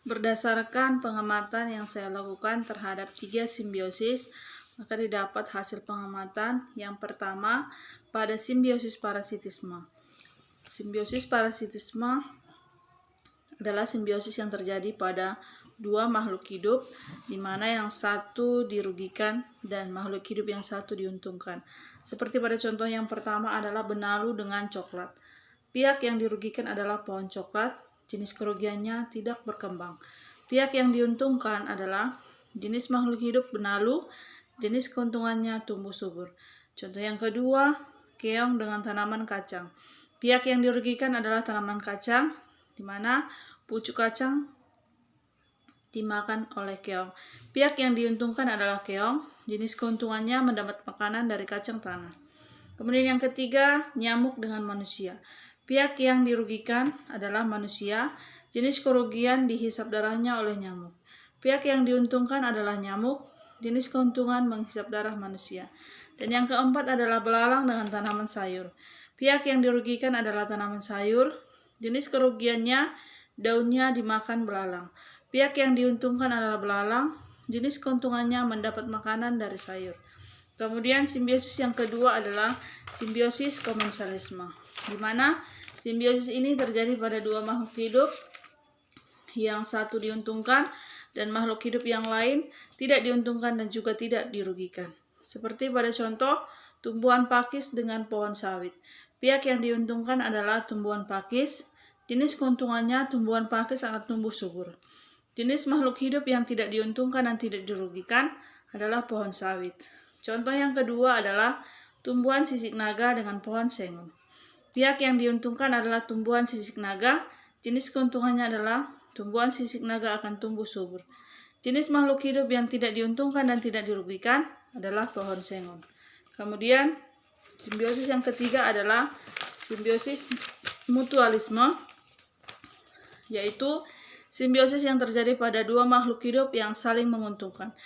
Berdasarkan pengamatan yang saya lakukan terhadap 3 simbiosis, maka didapat hasil pengamatan yang pertama pada simbiosis parasitisme. Simbiosis parasitisme adalah simbiosis yang terjadi pada dua makhluk hidup, di mana yang satu dirugikan dan makhluk hidup yang satu diuntungkan. Seperti pada contoh yang pertama adalah benalu dengan coklat. Pihak yang dirugikan adalah pohon coklat, jenis kerugiannya tidak berkembang. Pihak yang diuntungkan adalah jenis makhluk hidup benalu, jenis keuntungannya tumbuh subur. Contoh yang kedua, keong dengan tanaman kacang. Pihak yang dirugikan adalah tanaman kacang, di mana pucuk kacang dimakan oleh keong. Pihak yang diuntungkan adalah keong, jenis keuntungannya mendapat makanan dari kacang tanah. Kemudian yang ketiga, nyamuk dengan manusia. Pihak yang dirugikan adalah manusia, jenis kerugian dihisap darahnya oleh nyamuk. Pihak yang diuntungkan adalah nyamuk, jenis keuntungan menghisap darah manusia. Dan yang keempat adalah belalang dengan tanaman sayur. Pihak yang dirugikan adalah tanaman sayur, jenis kerugiannya daunnya dimakan belalang. Pihak yang diuntungkan adalah belalang, jenis keuntungannya mendapat makanan dari sayur. Kemudian simbiosis yang kedua adalah simbiosis komensalisme, di mana simbiosis ini terjadi pada dua makhluk hidup, yang satu diuntungkan dan makhluk hidup yang lain tidak diuntungkan dan juga tidak dirugikan. Seperti pada contoh tumbuhan pakis dengan pohon sawit. Pihak yang diuntungkan adalah tumbuhan pakis, jenis keuntungannya tumbuhan pakis akan tumbuh subur. Jenis makhluk hidup yang tidak diuntungkan dan tidak dirugikan adalah pohon sawit. Contoh yang kedua adalah tumbuhan sisik naga dengan pohon sengon. Pihak yang diuntungkan adalah tumbuhan sisik naga, jenis keuntungannya adalah tumbuhan sisik naga akan tumbuh subur. Jenis makhluk hidup yang tidak diuntungkan dan tidak dirugikan adalah pohon sengon. Kemudian simbiosis yang ketiga adalah simbiosis mutualisme, yaitu simbiosis yang terjadi pada dua makhluk hidup yang saling menguntungkan.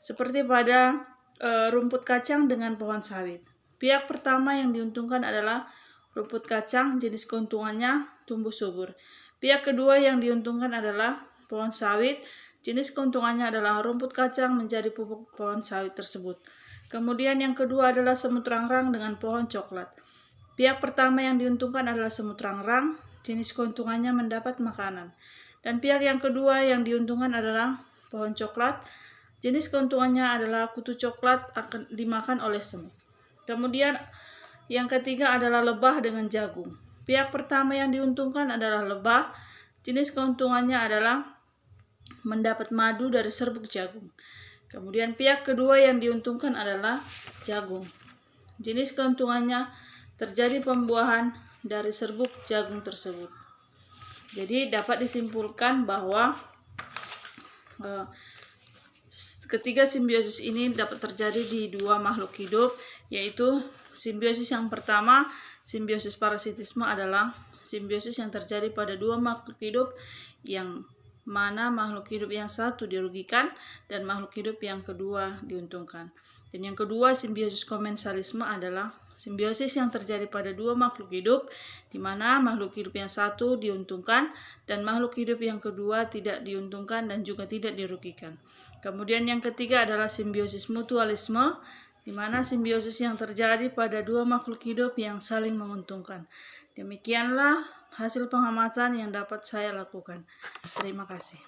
Seperti pada rumput kacang dengan pohon sawit. Pihak pertama yang diuntungkan adalah rumput kacang, jenis keuntungannya tumbuh subur. Pihak kedua yang diuntungkan adalah pohon sawit, jenis keuntungannya adalah rumput kacang menjadi pupuk pohon sawit tersebut. Kemudian yang kedua adalah semut rangrang dengan pohon coklat. Pihak pertama yang diuntungkan adalah semut rangrang, jenis keuntungannya mendapat makanan. Dan pihak yang kedua yang diuntungkan adalah pohon coklat, jenis keuntungannya adalah kutu coklat akan dimakan oleh semut. Kemudian yang ketiga adalah lebah dengan jagung. Pihak pertama yang diuntungkan adalah lebah, jenis keuntungannya adalah mendapat madu dari serbuk jagung. Kemudian pihak kedua yang diuntungkan adalah jagung. Jenis keuntungannya terjadi pembuahan dari serbuk jagung tersebut. Jadi dapat disimpulkan bahwa ketiga simbiosis ini dapat terjadi di dua makhluk hidup, yaitu simbiosis yang pertama, simbiosis parasitisme adalah simbiosis yang terjadi pada dua makhluk hidup yang mana makhluk hidup yang satu dirugikan dan makhluk hidup yang kedua diuntungkan. Dan yang kedua, simbiosis komensalisme adalah simbiosis yang terjadi pada dua makhluk hidup di mana makhluk hidup yang satu diuntungkan dan makhluk hidup yang kedua tidak diuntungkan dan juga tidak dirugikan. Kemudian yang ketiga adalah simbiosis mutualisme, di mana simbiosis yang terjadi pada dua makhluk hidup yang saling menguntungkan. Demikianlah hasil pengamatan yang dapat saya lakukan. Terima kasih.